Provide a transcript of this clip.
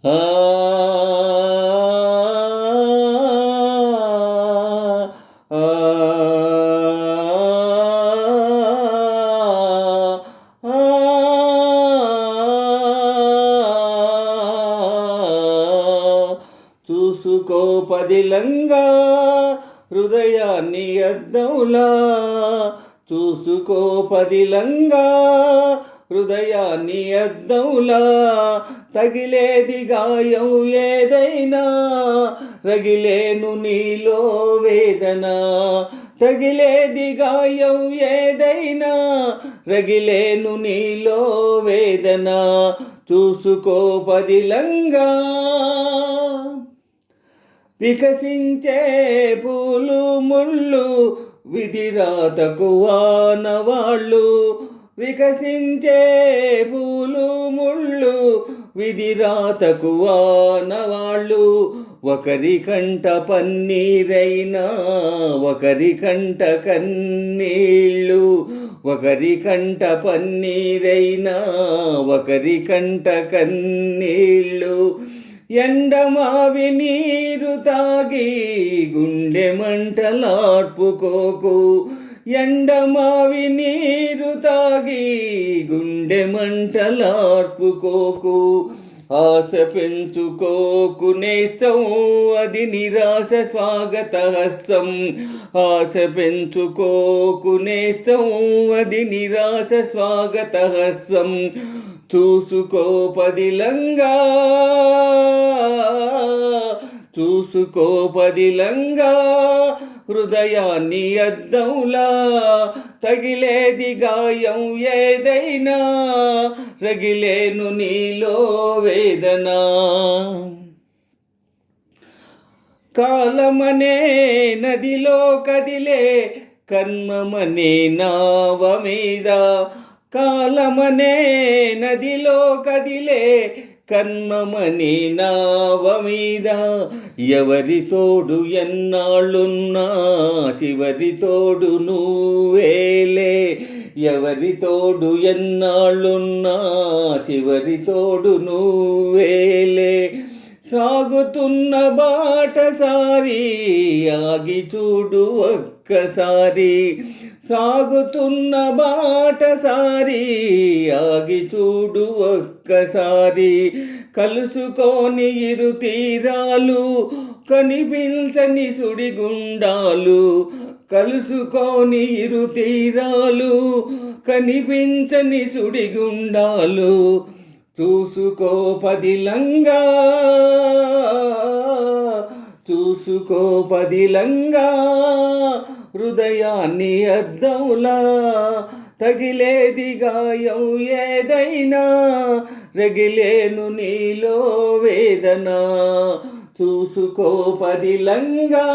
ఆ చూసుకో పదిలంగా హృదయాన్ని అద్దంలా, చూసుకో పదిలంగా హృదయాన్ని అద్దంలా, తగిలేది గాయం ఏదైనా రగిలేను నీలో వేదన, తగిలేది గాయం ఏదైనా రగిలేను నీలో వేదన, చూసుకో పదిలంగా. వికసించే పూలు ముళ్ళు విధిరాతకు వానవాళ్ళు, వికసించే పూలు ముళ్ళు విధిరాతకు వానవాళ్ళు, ఒకరి కంట పన్నీరైనా ఒకరి కంట కన్నీళ్ళు, ఒకరి కంట పన్నీరైనా ఒకరి కంట కన్నీళ్ళు, ఎండమావి నీరు తాగి గుండె మంటలార్పుకోకు, ఎండమావి నీరు తాగి గుండె మంటలార్పుకోకు, ఆశ పెంచుకోకు నేస్తం అది నిరాశ స్వాగత హస్తం, ఆశ పెంచుకోకు నేస్తం అది నిరాశ స్వాగత హస్తం, చూసుకో పదిలంగా, చూసుకో పదిలంగా హృదయాన్ని అద్దంలా, తగిలేది గాయం ఏదైనా రగిలేను నీలో వేదన, కాలమనే నదిలో కదిలే కర్మమనే నావ మీద, కాలమనే నదిలో కదిలే కర్మమనే నావ మీద, ఎవరి తోడు ఎన్నాళ్ళున్నా చివరి తోడు నువ్వేలే, ఎవరి తోడు ఎన్నాళ్ళున్నా చివరి తోడు నువ్వేలే, సాగుతున్న బాటసారి ఆగి చూడు ఒక్కసారి, సాగుతున్న బాటసారి ఆగి చూడు ఒక్కసారి, కలుసుకోని ఇరు తీరాలు కనిపించని సుడిగుండాలు, కలుసుకోని ఇరు తీరాలు కనిపించని సుడిగుండాలు, చూసుకో పదిలంగా, చూసుకో పదిలంగా హృదయాన్ని అద్దంలా, తగిలేది గాయం ఏదైనా రగిలేను నీలో వేదన, చూసుకో పదిలంగా.